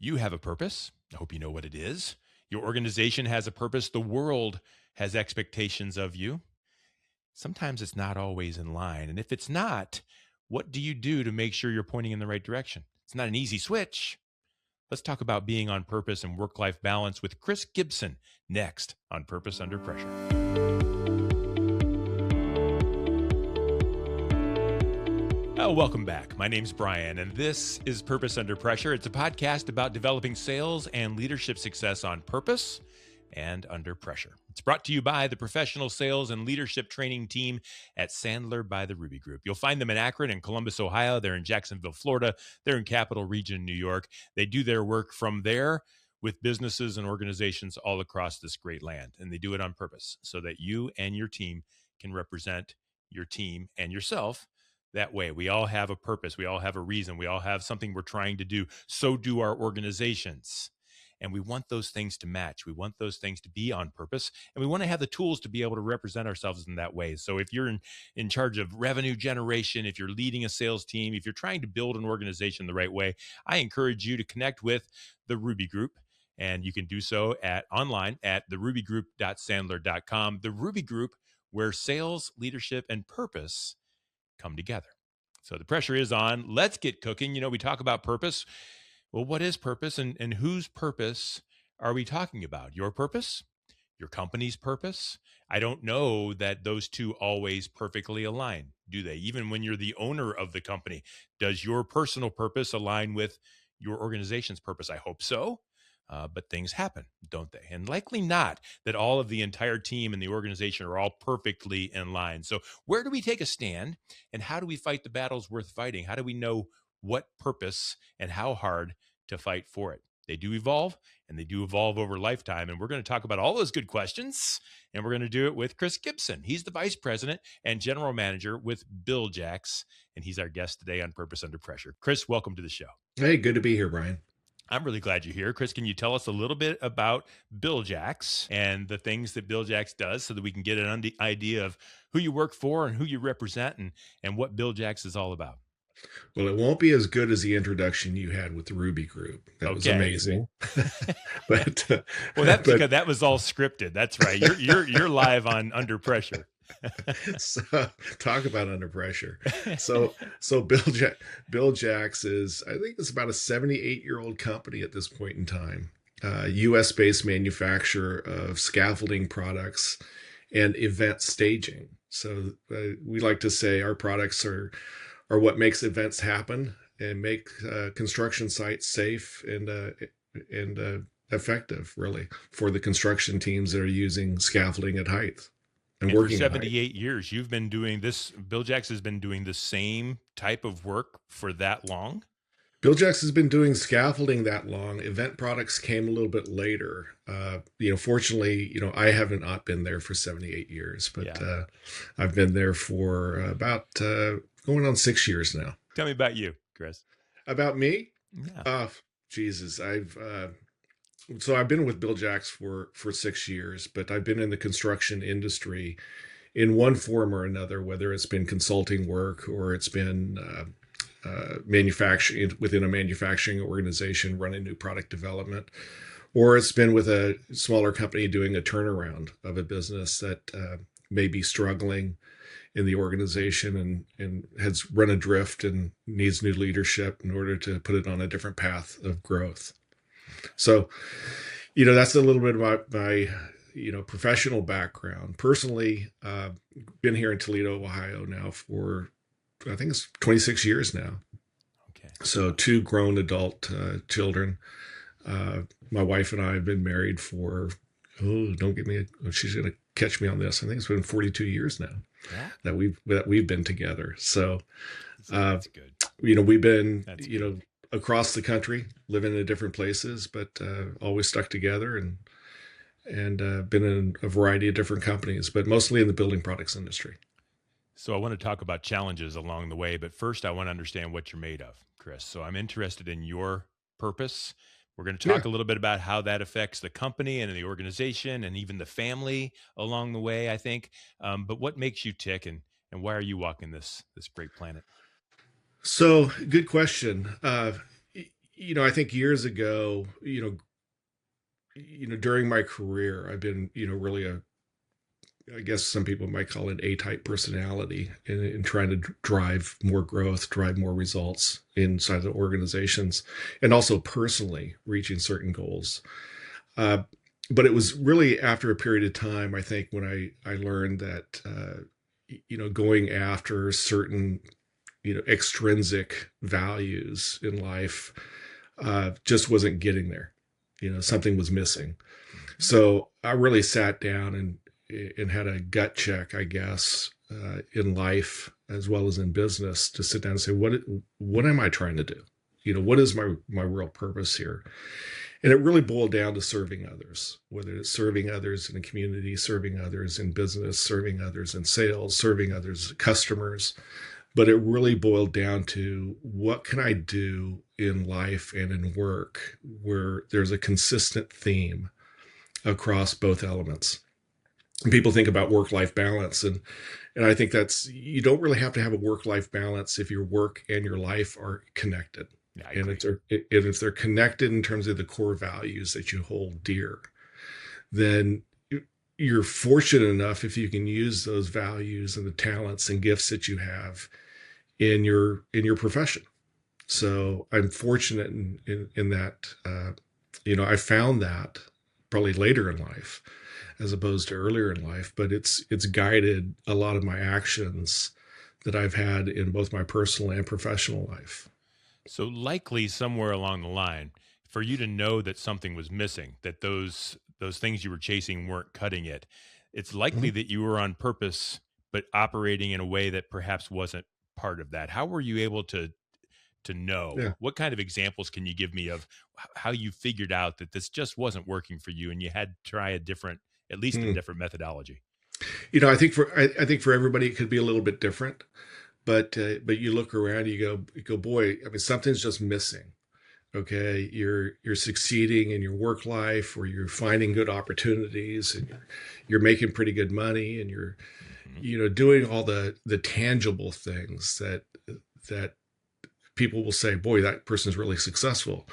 You have a purpose. I hope you know what it is. Your organization has a purpose. The world has expectations of you. Sometimes it's not always in line. And if it's not, what do you do to make sure you're pointing in the right direction? It's not an easy switch. Let's talk about being on purpose and work-life balance with Chris Gibson next on Purpose Under Pressure. Welcome back. My name's Bryan, and this is Purpose Under Pressure. It's a podcast about developing sales and leadership success on purpose and under pressure. It's brought to you by the professional sales and leadership training team at Sandler by the Ruby Group. You'll find them in Akron and Columbus, Ohio. They're in Jacksonville, Florida. They're in Capital Region, New York. They do their work from there with businesses and organizations all across this great land, and they do it on purpose so that you and your team can represent your team and yourself that way. We all have a purpose. We all have a reason. We all have something we're trying to do. So do our organizations. And we want those things to match. We want those things to be on purpose. And we want to have the tools to be able to represent ourselves in that way. So if you're in charge of revenue generation, if you're leading a sales team, if you're trying to build an organization the right way, I encourage you to connect with the Ruby Group. And you can do so online at therubygroup.sandler.com. The Ruby Group, where sales, leadership, and purpose come together. So the pressure is on. Let's get cooking. We talk about purpose. Well, what is purpose and whose purpose are we talking about? Your purpose? Your company's purpose? I don't know that those two always perfectly align, do they? Even when you're the owner of the company, does your personal purpose align with your organization's purpose? I hope so. But things happen, don't they? And likely not that all of the entire team and the organization are all perfectly in line. So where do we take a stand and how do we fight the battles worth fighting? How do we know what purpose and how hard to fight for it? They do evolve, and they do evolve over lifetime. And we're going to talk about all those good questions, and we're going to do it with Chris Gibson. He's the vice president and general manager with Bil-Jax, and he's our guest today on Purpose Under Pressure. Chris, welcome to the show. Hey, good to be here, Bryan. I'm really glad you're here. Chris, can you tell us a little bit about Bil-Jax and the things that Bil-Jax does so that we can get an idea of who you work for and who you represent and what Bil-Jax is all about? Well, it won't be as good as the introduction you had with the Ruby Group. That was amazing. But because that was all scripted. That's right. You're live on Under Pressure. So talk about under pressure. So Bil-Jax is, I think it's about a 78-year-old company at this point in time. US-based manufacturer of scaffolding products and event staging. So we like to say our products are what makes events happen and make construction sites safe and effective, really, for the construction teams that are using scaffolding at height. And working for 78 years, you've been doing this. Bil-Jax has been doing the same type of work for that long? Bil-Jax has been doing scaffolding that long. Event products came a little bit later. Fortunately, I haven't not been there for 78 years, but I've been there for about going on 6 years now. Tell me about you, Chris. About me? Yeah. Jesus, I've been with Bil-Jax for 6 years, but I've been in the construction industry in one form or another, whether it's been consulting work or it's been manufacturing within a manufacturing organization running new product development, or it's been with a smaller company doing a turnaround of a business that may be struggling in the organization and has run adrift and needs new leadership in order to put it on a different path of growth. So, that's a little bit about my, professional background. Personally, been here in Toledo, Ohio now for, I think it's 26 years now. Okay. So 2 grown adult children. My wife and I have been married for, don't get me, she's going to catch me on this. I think it's been 42 years now that we've been together. So, that's good. We've been, across the country, living in different places, but always stuck together and been in a variety of different companies, but mostly in the building products industry. So I want to talk about challenges along the way, but first I want to understand what you're made of, Chris. So I'm interested in your purpose. We're going to talk a little bit about how that affects the company and the organization and even the family along the way, I think. But what makes you tick and why are you walking this great planet? So good question. I think years ago, during my career, I've been, really I guess some people might call it A-type personality in trying to drive more growth, drive more results inside the organizations, and also personally reaching certain goals. Uh, but it was really after a period of time, I think, when I learned that, going after certain, extrinsic values in life just wasn't getting there. Something was missing. So I really sat down and had a gut check, I guess, in life as well as in business, to sit down and say, what am I trying to do? What is my real purpose here? And it really boiled down to serving others, whether it's serving others in the community, serving others in business, serving others in sales, serving others customers. But it really boiled down to, what can I do in life and in work where there's a consistent theme across both elements. And people think about work-life balance, and I think you don't really have to have a work-life balance if your work and your life are connected. Yeah, I And agree. if they're connected in terms of the core values that you hold dear, then you're fortunate enough if you can use those values and the talents and gifts that you have in your profession. So I'm fortunate in that. I found that probably later in life as opposed to earlier in life, but it's guided a lot of my actions that I've had in both my personal and professional life. So likely somewhere along the line, for you to know that something was missing, that those things you were chasing weren't cutting it, it's likely Mhm. that you were on purpose, but operating in a way that perhaps wasn't part of that. How were you able to know? Yeah. What kind of examples can you give me of how you figured out that this just wasn't working for you and you had to try at least a Hmm. different methodology? I think for everybody it could be a little bit different, but you look around, you go, boy, I mean, something's just missing. Okay, you're succeeding in your work life, or you're finding good opportunities, and you're making pretty good money, and you're Hmm. doing all the tangible things that people will say, boy, that person's really successful.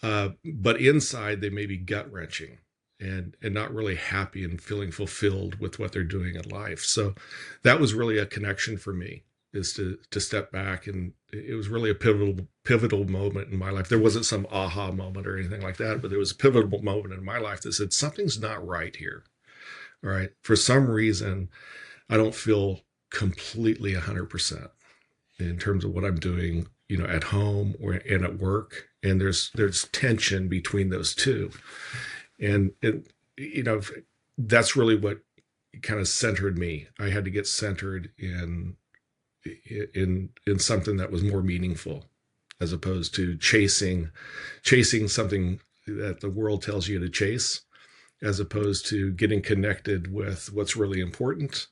But inside, they may be gut wrenching and not really happy and feeling fulfilled with what they're doing in life. So that was really a connection for me, is to step back, and it was really a pivotal moment in my life. There wasn't some aha moment or anything like that, but there was a pivotal moment in my life that said, something's not right here. All right, for some reason, I don't feel completely 100% in terms of what I'm doing, at home and at work. And there's tension between those two. And you know, that's really what kind of centered me. I had to get centered in something that was more meaningful, as opposed to chasing something that the world tells you to chase, as opposed to getting connected with what's really important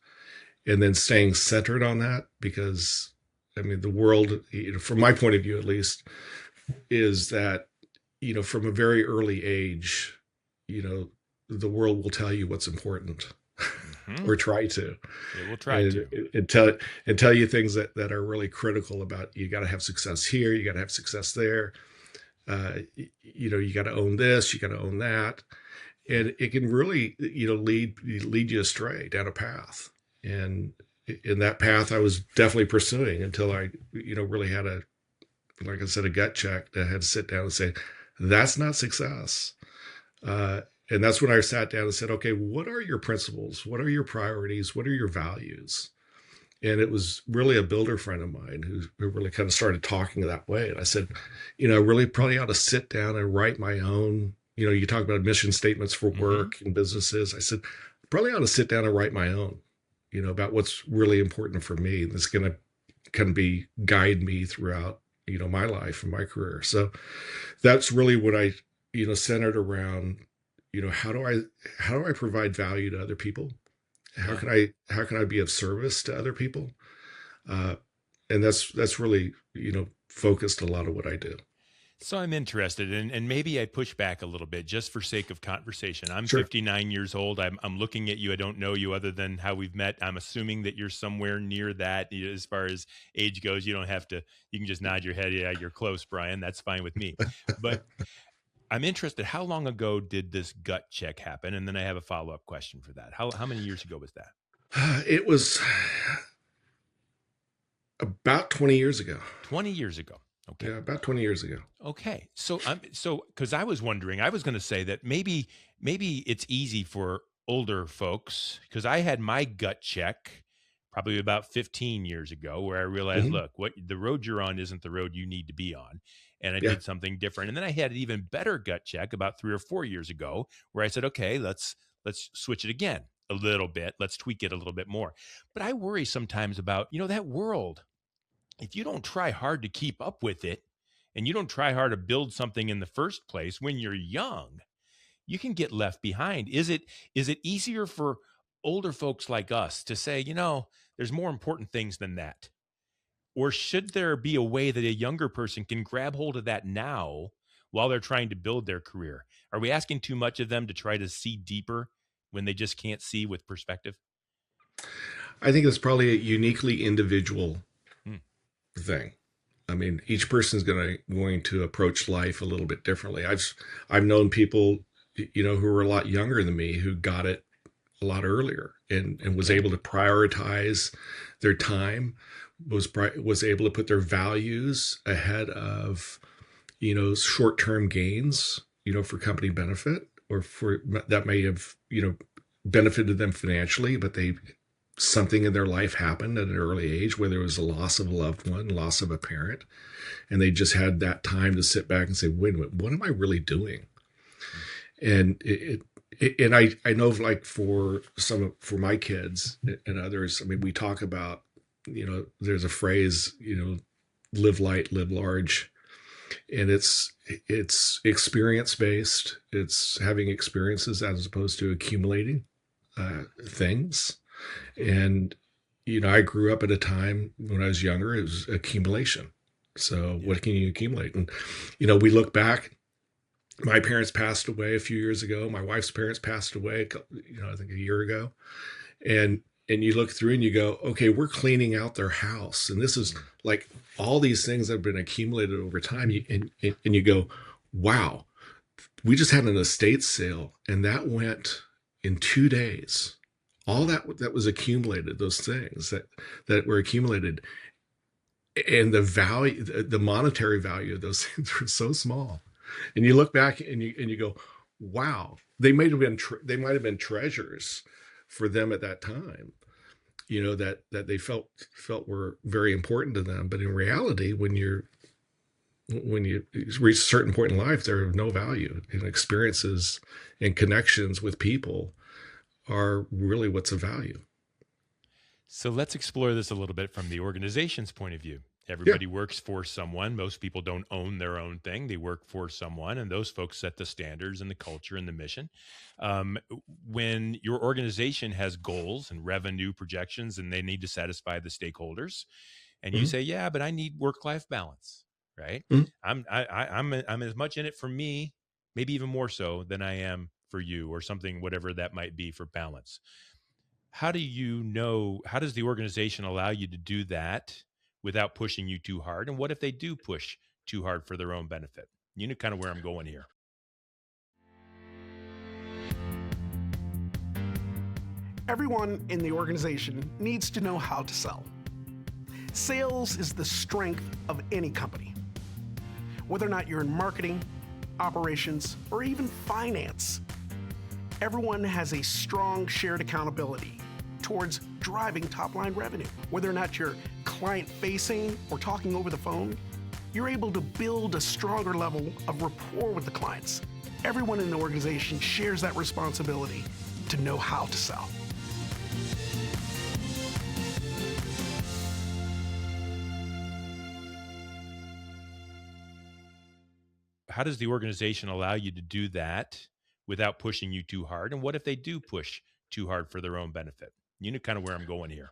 and then staying centered on that. Because I mean, the world, from my point of view at least, is that, from a very early age, you know, the world will tell you what's important, Hmm. or try to, It will try and, to. tell you things that are really critical about, you got to have success here, you got to have success there, you got to own this, you got to own that, and it can really, lead you astray down a path. And in that path, I was definitely pursuing until I, really had like I said, a gut check that I had to sit down and say, that's not success. Uh, and that's when I sat down and said, okay, what are your principles? What are your priorities? What are your values? And it was really a builder friend of mine who really kind of started talking that way. And I said, really probably ought to sit down and write my own, you talk about mission statements for Hmm. work and businesses. I said, probably ought to sit down and write my own, about what's really important for me. That's going to kind of guide me throughout, my life and my career. So that's really what I, centered around, how do I provide value to other people? Yeah. How can I be of service to other people? Uh, and that's really, focused a lot of what I do. So I'm interested, and maybe I push back a little bit just for sake of conversation. I'm Sure. 59 years old. I'm looking at you. I don't know you other than how we've met. I'm assuming that you're somewhere near that as far as age goes. You don't have to. You can just nod your head. Yeah, you're close, Bryan. That's fine with me. But I'm interested. How long ago did this gut check happen? And then I have a follow up question for that. How many years ago was that? It was about 20 years ago. 20 years ago. Okay. Yeah, about 20 years ago. Okay. So because I was wondering, I was going to say that maybe it's easy for older folks because I had my gut check probably about 15 years ago where I realized, Hmm. look, what the road you're on isn't the road you need to be on. And I Yeah. did something different. And then I had an even better gut check about 3 or 4 years ago where I said, okay, let's switch it again a little bit. Let's tweak it a little bit more. But I worry sometimes about, that world. If you don't try hard to keep up with it and you don't try hard to build something in the first place when you're young, you can get left behind. Is it easier for older folks like us to say, there's more important things than that? Or should there be a way that a younger person can grab hold of that now while they're trying to build their career? Are we asking too much of them to try to see deeper when they just can't see with perspective? I think it's probably a uniquely individual Hmm. thing. I mean, each person's going to approach life a little bit differently. I've known people, who were a lot younger than me who got it a lot earlier and was Okay. able to prioritize their time, was able to put their values ahead of, short-term gains, for company benefit or for that may have, benefited them financially, but something in their life happened at an early age, whether it was a loss of a loved one, loss of a parent, and they just had that time to sit back and say, wait a minute, what am I really doing? And and I know, like, for my kids and others, I mean, we talk about, there's a phrase, live light, live large. And it's experience based. It's having experiences as opposed to accumulating things. And, I grew up at a time when I was younger, it was accumulation. So Yeah. what can you accumulate? And, we look back, my parents passed away a few years ago. My wife's parents passed away, I think a year ago. And you look through and you go, okay, we're cleaning out their house. And this is Mm. like all these things that have been accumulated over time. And you go, wow, we just had an estate sale and that went in 2 days. All that was accumulated, those things that were accumulated, and the value, the monetary value of those things were so small. And you look back and you go, wow, they might have been treasures for them at that time, that they felt were very important to them. But in reality, when you reach a certain point in life, they're of no value. And experiences and connections with people are really what's of value. So let's explore this a little bit from the organization's point of view. Yeah. Everybody works for someone. Most people don't own their own thing. They work for someone, and those folks set the standards and the culture and the mission. Um, when your organization has goals and revenue projections, and they need to satisfy the stakeholders, and you Mhm. say, "Yeah, but I need work-life balance," right? Mhm. I'm as much in it for me, maybe even more so than I am for you, or something, whatever that might be for balance. How does the organization allow you to do that without pushing you too hard? And what if they do push too hard for their own benefit? You know kind of where I'm going here. Everyone in the organization needs to know how to sell. Sales is the strength of any company. Whether or not you're in marketing, operations, or even finance, everyone has a strong shared accountability towards driving top-line revenue. Whether or not you're client-facing or talking over the phone, you're able to build a stronger level of rapport with the clients. Everyone in the organization shares that responsibility to know how to sell. How does the organization allow you to do that without pushing you too hard? And what if they do push too hard for their own benefit? You know kind of where I'm going here.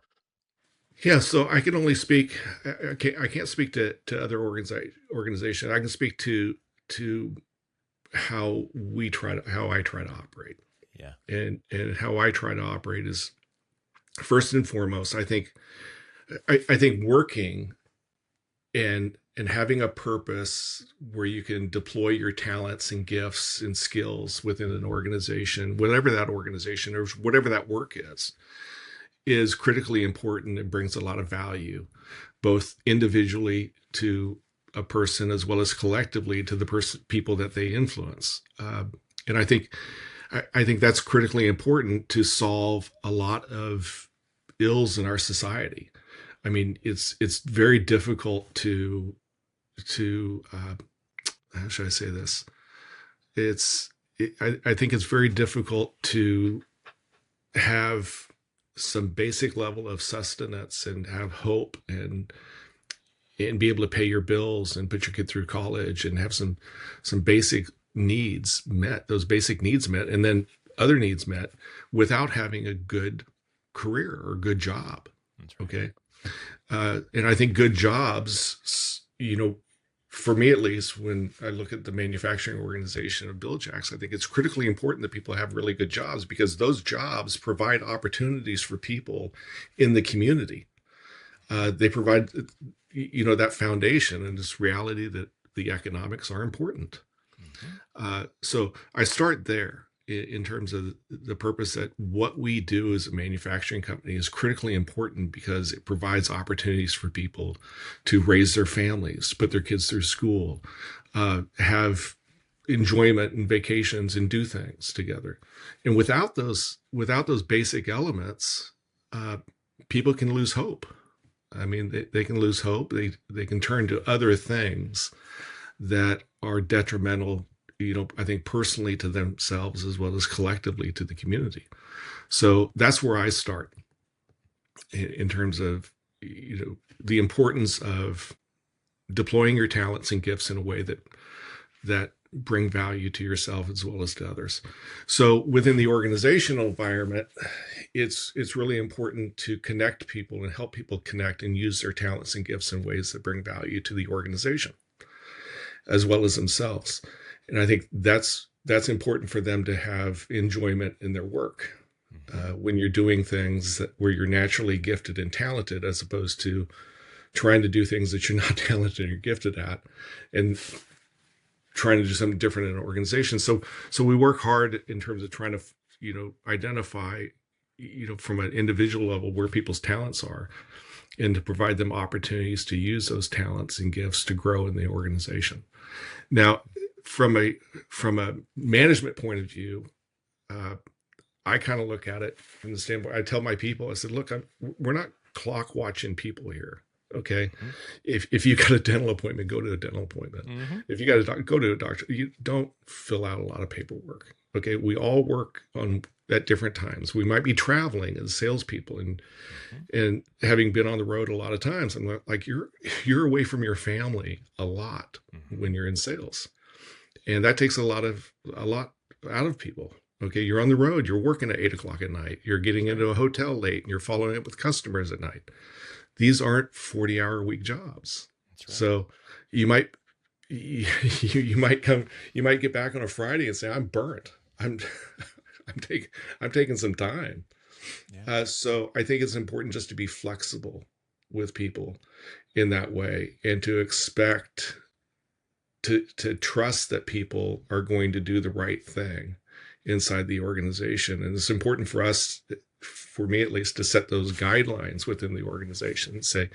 Yeah, so I can only speak. I can't speak to other organizations. I can speak to how I try to operate, Yeah. and how I try to operate is first and foremost. I think working and having a purpose where you can deploy your talents and gifts and skills within an organization, whatever that organization or whatever that work is critically important and brings a lot of value, both individually to a person as well as collectively to the people that they influence. And I think that's critically important to solve a lot of ills in our society. I mean, it's very difficult to how should I say this? I think it's very difficult to have some basic level of sustenance and have hope and be able to pay your bills and put your kid through college and have some basic needs met, those basic needs met, and then other needs met without having a good career or good job. That's right. Okay. And I think good jobs, for me at least, when I look at the manufacturing organization of Bil-Jax, I think it's critically important that people have really good jobs because those jobs provide opportunities for people in the community. They provide, that foundation and this reality that the economics are important. So I start there in terms of the purpose that what we do as a manufacturing company is critically important because it provides opportunities for people to raise their families, put their kids through school, have enjoyment and vacations and do things together. And without those basic elements, people can lose hope. I mean, they can lose hope. They can turn to other things that are detrimental, I think personally to themselves as well as collectively to the community. So that's where I start in terms of, the importance of deploying your talents and gifts in a way that bring value to yourself as well as to others. So within the organizational environment, it's really important to connect people and help people connect and use their talents and gifts in ways that bring value to the organization as well as themselves. And I think that's important for them to have enjoyment in their work when you're doing things where you're naturally gifted and talented, as opposed to trying to do things that you're not talented or gifted at, and trying to do something different in an organization. So we work hard in terms of trying to identify from an individual level where people's talents are, and to provide them opportunities to use those talents and gifts to grow in the organization. Now, from a management point of view, I kind of look at it from the standpoint. I tell my people, I said, look, we're not clock watching people here. Okay. Mm-hmm. If you got a dental appointment, go to a dental appointment. Mm-hmm. If you got to go to a doctor, you don't fill out a lot of paperwork. Okay. We all work at different times. We might be traveling as salespeople and having been on the road a lot of times. I'm like, you're away from your family a lot when you're in sales. And that takes a lot out of people. Okay. You're on the road, you're working at 8:00 at night, you're getting into a hotel late, and you're following up with customers at night. These aren't 40-hour week jobs. That's right. So you might get back on a Friday and say, I'm burnt. I'm taking some time. Yeah. So I think it's important just to be flexible with people in that way, and to expect to trust that people are going to do the right thing inside the organization. And it's important for us, for me at least, to set those guidelines within the organization and say,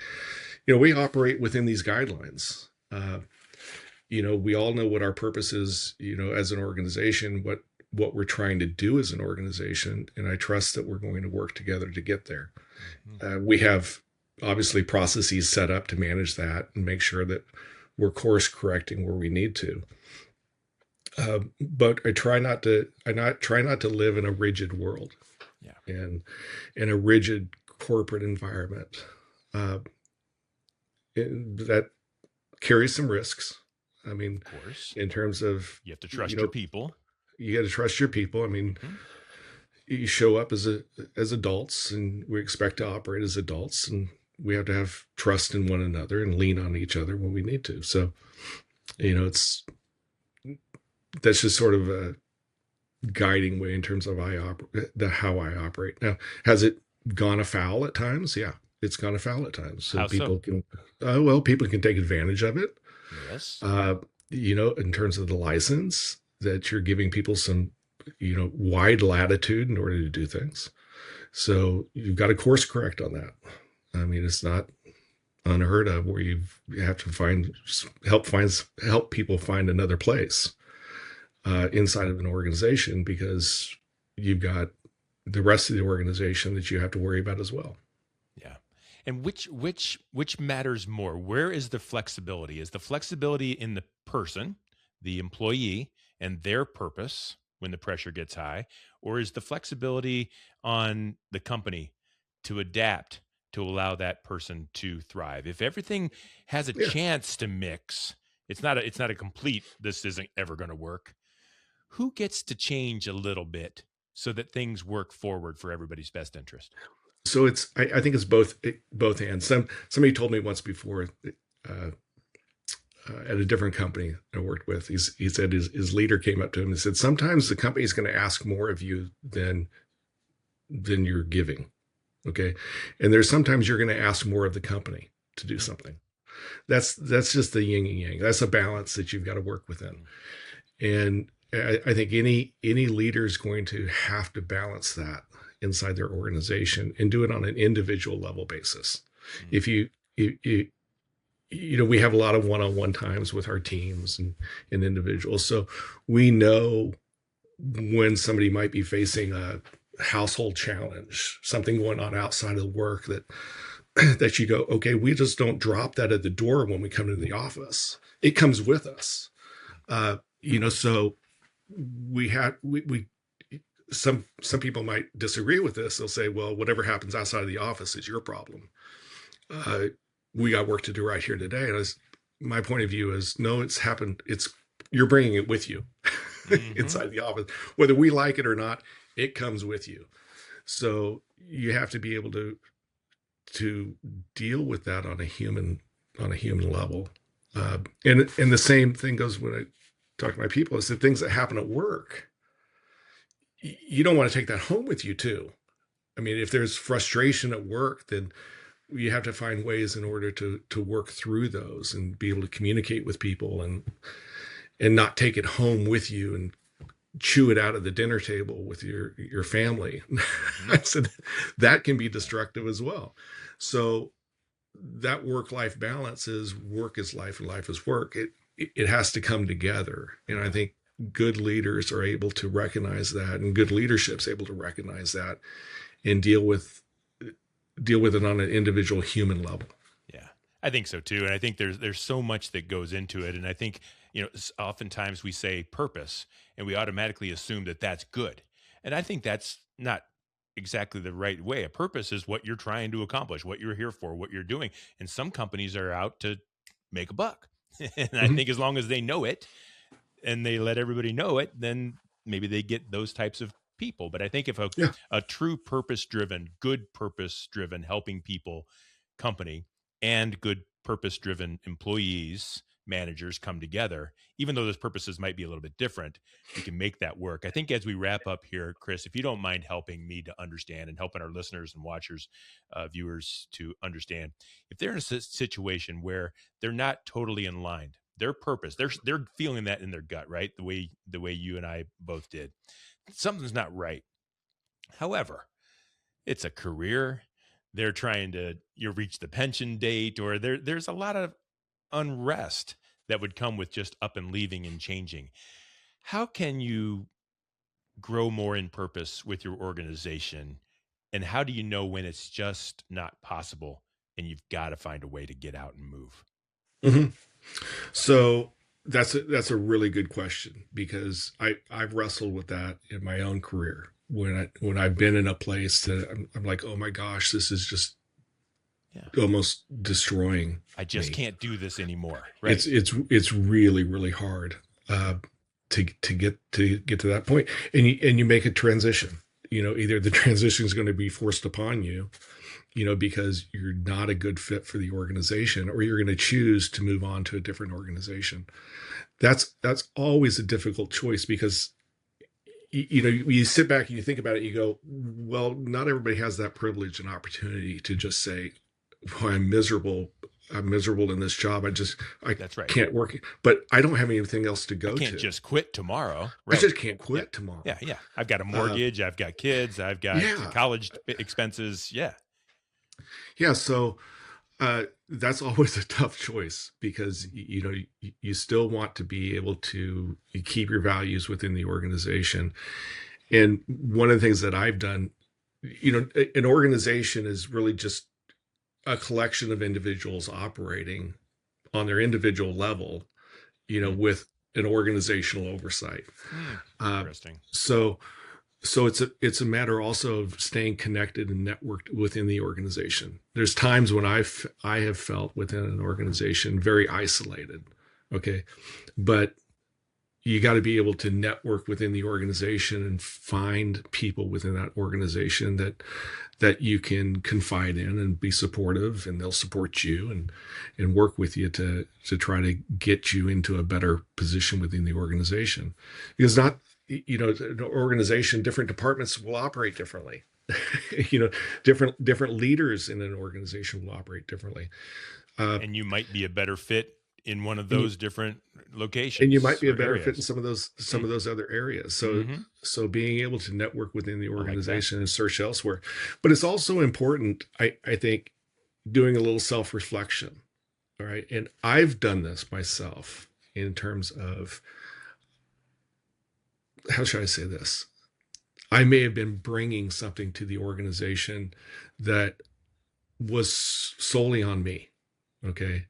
we operate within these guidelines. We all know what our purpose is, as an organization, what we're trying to do as an organization. And I trust that we're going to work together to get there. Mm-hmm. We have obviously processes set up to manage that and make sure that we're course correcting where we need to. But I try not to live in a rigid world, and in a rigid corporate environment that carries some risks. I mean, of course, in terms of you have to trust your people. You got to trust your people. I mean, you show up as adults, and we expect to operate as adults, and we have to have trust in one another and lean on each other when we need to. So, that's just sort of a guiding way in terms of how I operate. Now, has it gone afoul at times? Yeah, it's gone afoul at times. So people can take advantage of it. Yes. In terms of the license, that you're giving people some, wide latitude in order to do things. So you've got to course correct on that. I mean, it's not unheard of where you have to help people find another place inside of an organization, because you've got the rest of the organization that you have to worry about as well. Yeah. And which matters more? Where is the flexibility? Is the flexibility in the person, the employee, and their purpose when the pressure gets high? Or is the flexibility on the company to adapt to allow that person to thrive? If everything has a chance to mix, it's not a complete, this isn't ever going to work. Who gets to change a little bit so that things work forward for everybody's best interest? So I think it's both ends. Somebody told me once before, at a different company I worked with, he said his leader came up to him and said, sometimes the company is going to ask more of you than you're giving. Okay. And there's sometimes you're going to ask more of the company to do something. That's just the yin and yang. That's a balance that you've got to work within. And I think any leader is going to have to balance that inside their organization and do it on an individual level basis. If you we have a lot of one-on-one times with our teams and individuals. So we know when somebody might be facing a household challenge, something going on outside of work that you go, okay, we just don't drop that at the door when we come into the office. It comes with us. So some people might disagree with this. They'll say, well, whatever happens outside of the office is your problem. We got work to do right here today. And my point of view is, no, it's happened. You're bringing it with you inside the office, whether we like it or not. It comes with you. So you have to be able to deal with that on a human level. And the same thing goes when I talk to my people. It's the things that happen at work. You don't want to take that home with you too. I mean, if there's frustration at work, then you have to find ways in order to work through those and be able to communicate with people and not take it home with you and chew it out at the dinner table with your family. So that can be destructive as well. So that work-life balance is work is life and life is work. It has to come together. And I think good leaders are able to recognize that, and good leadership's able to recognize that and deal with it on an individual human level. Yeah, I think so too. And I think there's so much that goes into it. And I think, oftentimes we say purpose and we automatically assume that that's good. And I think that's not exactly the right way. A purpose is what you're trying to accomplish, what you're here for, what you're doing. And some companies are out to make a buck. And I think as long as they know it and they let everybody know it, then maybe they get those types of people. But I think if a true purpose-driven, good purpose-driven, helping people company and good purpose-driven employees, managers come together, even though those purposes might be a little bit different, we can make that work. I think as we wrap up here, Chris, if you don't mind helping me to understand and helping our listeners and watchers, viewers to understand, if they're in a situation where they're not totally in line, their purpose, they're feeling that in their gut, right? The way you and I both did. Something's not right. However, it's a career. They're trying to reach the pension date, or there's a lot of unrest that would come with just up and leaving and changing. How can you grow more in purpose with your organization? And how do you know when it's just not possible and you've got to find a way to get out and move? Mm-hmm. So that's a really good question, because I've wrestled with that in my own career when I've been in a place that I'm like, oh my gosh, this is just almost destroying. I just can't do this anymore. Right? It's really, really hard to get to that point, and you make a transition. either the transition is going to be forced upon you, because you're not a good fit for the organization, or you're going to choose to move on to a different organization. That's always a difficult choice, because you sit back and you think about it, you go, well, not everybody has that privilege and opportunity to just say, well, I'm miserable in this job. That's right. Can't work, but I don't have anything else to go to. I can't just quit tomorrow. Right? I just can't quit tomorrow. Yeah. I've got a mortgage. I've got kids. I've got college expenses. Yeah. So that's always a tough choice, because you still want to be able to keep your values within the organization. And one of the things that I've done, an organization is really just a collection of individuals operating on their individual level, with an organizational oversight. Interesting. So it's a matter also of staying connected and networked within the organization. There's times when I have felt within an organization very isolated. Okay. But you got to be able to network within the organization and find people within that organization that you can confide in and be supportive, and they'll support you and work with you to try to get you into a better position within the organization. Because an organization, different departments will operate differently. Different leaders in an organization will operate differently. And you might be a better fit in one of those different locations. And you might be a better fit in some of those other areas. So, so being able to network within the organization and search elsewhere. But it's also important, I think, doing a little self-reflection. All right. And I've done this myself in terms of, how should I say this? I may have been bringing something to the organization that was solely on me. Okay.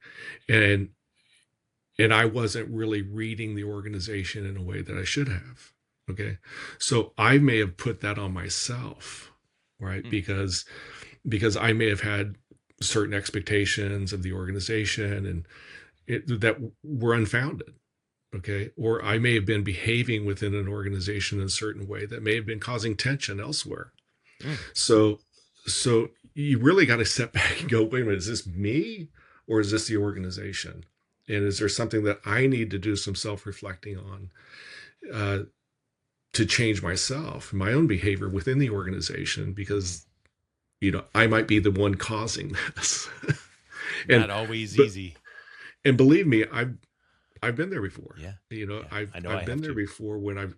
And I wasn't really reading the organization in a way that I should have. Okay. So I may have put that on myself, right? Because I may have had certain expectations of the organization that were unfounded. Okay. Or I may have been behaving within an organization in a certain way that may have been causing tension elsewhere. So you really got to step back and go, wait a minute, is this me or is this the organization? And is there something that I need to do some self-reflecting on to change myself, my own behavior within the organization? Because, I might be the one causing this. Not always easy. And believe me, I've been there before. Yeah. I've been there before when I've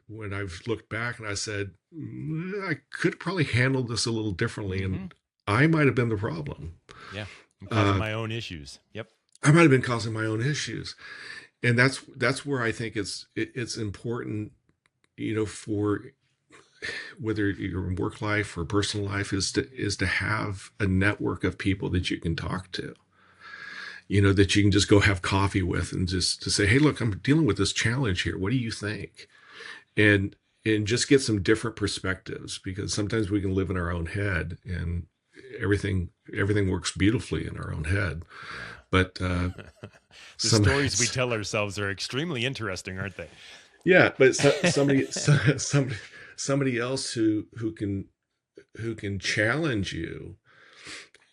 looked back and I said, I could probably handle this a little differently. And I might have been the problem. Yeah. I'm causing my own issues. Yep. I might have been causing my own issues. And that's where I think it's important, for whether you're in work life or personal life, is to have a network of people that you can talk to, that you can just go have coffee with and just to say, hey, look, I'm dealing with this challenge here. What do you think? And just get some different perspectives, because sometimes we can live in our own head and everything works beautifully in our own head. But the stories we tell ourselves are extremely interesting, aren't they? Yeah, but somebody else who can challenge you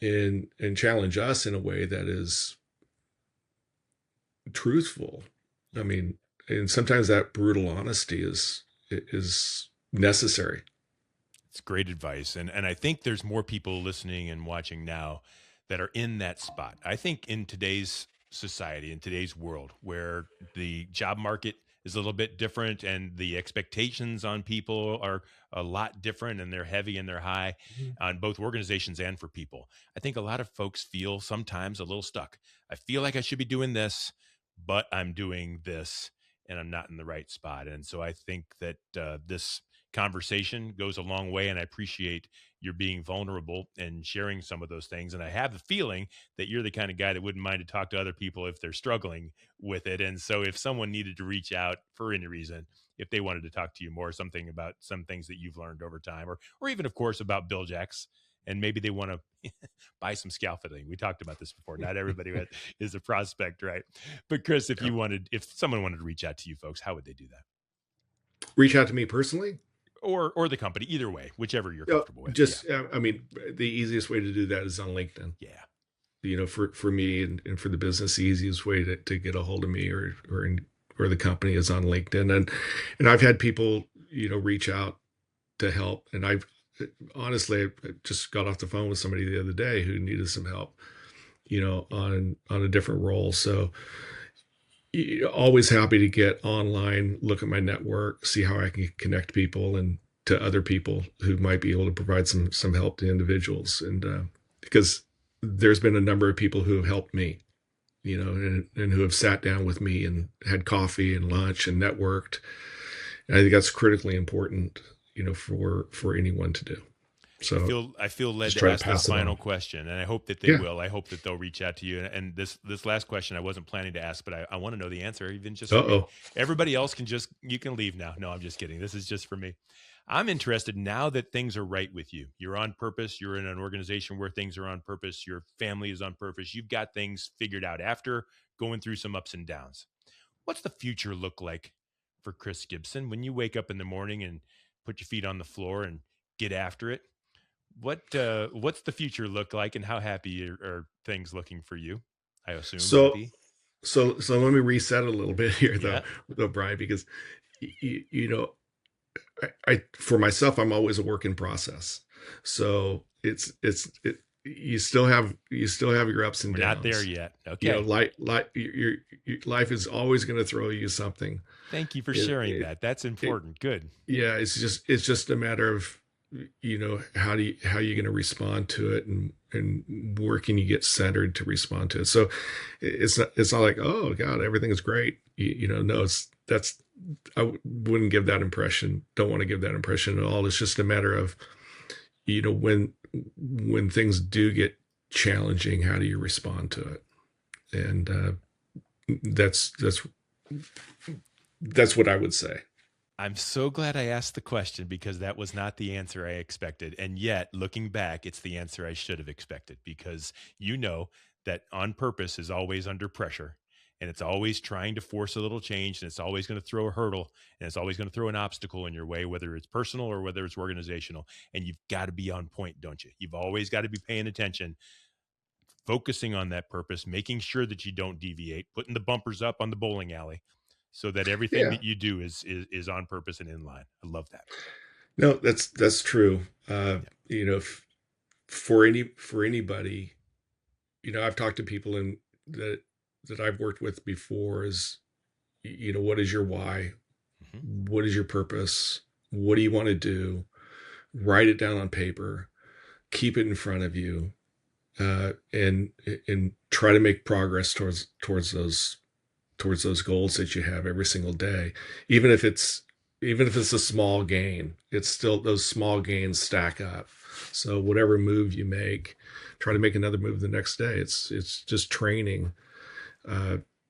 and challenge us in a way that is truthful. I mean, and sometimes that brutal honesty is necessary. It's great advice. And I think there's more people listening and watching now that are in that spot. I think in today's society, in today's world, where the job market is a little bit different and the expectations on people are a lot different, and they're heavy and they're high on both organizations and for people. I think a lot of folks feel sometimes a little stuck. I feel like I should be doing this, but I'm doing this and I'm not in the right spot. And so I think that this conversation goes a long way, and I appreciate your being vulnerable and sharing some of those things. And I have the feeling that you're the kind of guy that wouldn't mind to talk to other people if they're struggling with it. And so if someone needed to reach out for any reason, if they wanted to talk to you more, something about some things that you've learned over time, or even, of course, about Bil-Jax, and maybe they want to buy some scaffolding. We talked about this before. Not everybody is a prospect, right? But Chris, if someone wanted to reach out to you folks, how would they do that? Reach out to me personally? or the company, either way, whichever you're comfortable with. Just, I mean, the easiest way to do that is on LinkedIn. Yeah. For me and for the business, the easiest way to get a hold of me or the company is on LinkedIn. And I've had people, reach out to help. And honestly, I just got off the phone with somebody the other day who needed some help, on a different role. So always happy to get online, look at my network, see how I can connect people and to other people who might be able to provide some help to individuals. And because there's been a number of people who have helped me, and who have sat down with me and had coffee and lunch and networked. And I think that's critically important, for anyone to do. So I feel led to ask this final question, and I hope that they will. I hope that they'll reach out to you. And this last question I wasn't planning to ask, but I want to know the answer, even just for me. Everybody else you can leave now. No, I'm just kidding. This is just for me. I'm interested now that things are right with you. You're on purpose. You're in an organization where things are on purpose. Your family is on purpose. You've got things figured out after going through some ups and downs. What's the future look like for Chris Gibson when you wake up in the morning and put your feet on the floor and get after it? What's the future look like, and how happy are things looking for you? I assume happy. So let me reset a little bit here, though, Bryan, because I for myself, I'm always a work in process. So you still have your ups and We're downs. Not there yet. Okay. Your life is always going to throw you something. Thank you for sharing that. That's important. Good. Yeah, it's just a matter of how you going to respond to it, and where can you get centered to respond to it. So it's not like, oh God, everything is great. No, I wouldn't give that impression. Don't want to give that impression at all. It's just a matter of, when things do get challenging, how do you respond to it? And that's what I would say. I'm so glad I asked the question, because that was not the answer I expected. And yet, looking back, it's the answer I should have expected, because that on purpose is always under pressure, and it's always trying to force a little change, and it's always going to throw a hurdle, and it's always going to throw an obstacle in your way, whether it's personal or whether it's organizational. And you've got to be on point, don't you? You've always got to be paying attention, focusing on that purpose, making sure that you don't deviate, putting the bumpers up on the bowling alley, so that everything that you do is on purpose and in line. I love that. No, that's true. For anybody, I've talked to people that I've worked with before is, what is your why? Mm-hmm. What is your purpose? What do you want to do? Write it down on paper, keep it in front of you, and try to make progress towards those goals that you have every single day. Even if it's a small gain, it's still, those small gains stack up. So whatever move you make, try to make another move the next day. It's just training,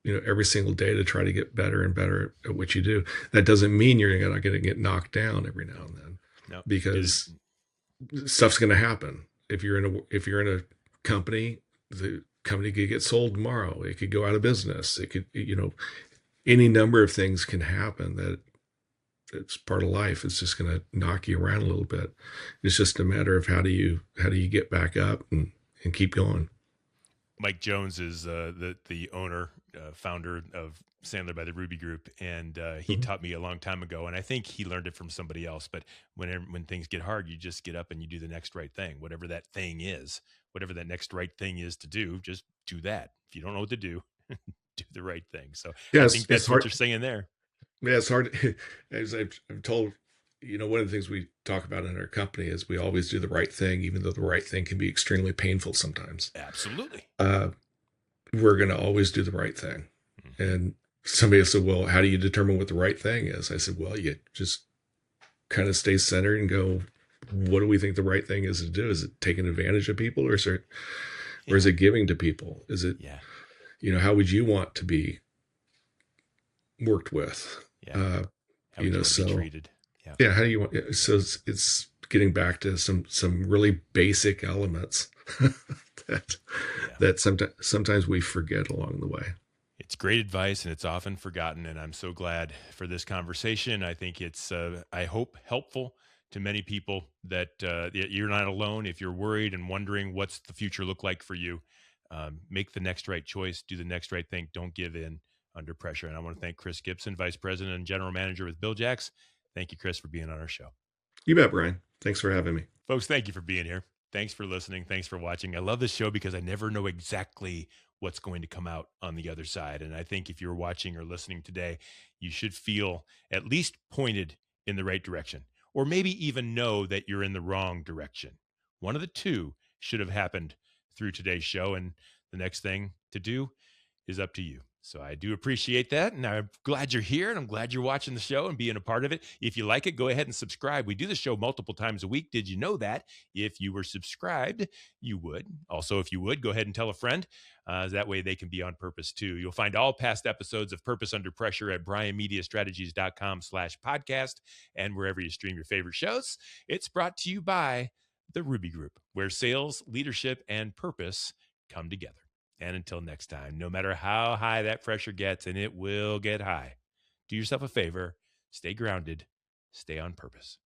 every single day to try to get better and better at what you do. That doesn't mean you're not going to get knocked down every now and then, because stuff's going to happen. If you're in a company, the company could get sold tomorrow. It could go out of business. It could, any number of things can happen. That it's part of life. It's just going to knock you around a little bit. It's just a matter of how do you get back up and keep going. Mike Jones is the owner, founder of Sandler by the Ruby Group, and he taught me a long time ago, and I think he learned it from somebody else. But when things get hard, you just get up and you do the next right thing, whatever that thing is, whatever that next right thing is to do. Just do that. If you don't know what to do, do the right thing. So I think that's what you're saying there. Yeah, it's hard. As I'm told, one of the things we talk about in our company is we always do the right thing, even though the right thing can be extremely painful sometimes. Absolutely. We're going to always do the right thing. Mm-hmm. And somebody said, well, how do you determine what the right thing is? I said, well, you just kind of stay centered and go, what do we think the right thing is to do? Is it taking advantage of people, or is it giving to people? Is it, how would you want to be worked with? How would you be treated? How do you want? So it's getting back to some really basic elements that sometimes we forget along the way. It's great advice, and it's often forgotten. And I'm so glad for this conversation. I think it's, I hope, helpful to many people that you're not alone. If you're worried and wondering what's the future look like for you, make the next right choice, do the next right thing. Don't give in under pressure. And I want to thank Chris Gibson, Vice President and General Manager with Bil-Jax. Thank you, Chris, for being on our show. You bet, Bryan. Thanks for having me. Folks, thank you for being here. Thanks for listening. Thanks for watching. I love this show because I never know exactly what's going to come out on the other side. And I think if you're watching or listening today, you should feel at least pointed in the right direction, or maybe even know that you're in the wrong direction. One of the two should have happened through today's show. And the next thing to do is up to you. So I do appreciate that. And I'm glad you're here, and I'm glad you're watching the show and being a part of it. If you like it, go ahead and subscribe. We do the show multiple times a week. Did you know that? If you were subscribed, you would. Also, if you would, go ahead and tell a friend. That way they can be on purpose too. You'll find all past episodes of Purpose Under Pressure at bryanmediastrategies.com/podcast and wherever you stream your favorite shows. It's brought to you by the Ruby Group, where sales, leadership, and purpose come together. And until next time, no matter how high that pressure gets, and it will get high, do yourself a favor, stay grounded, stay on purpose.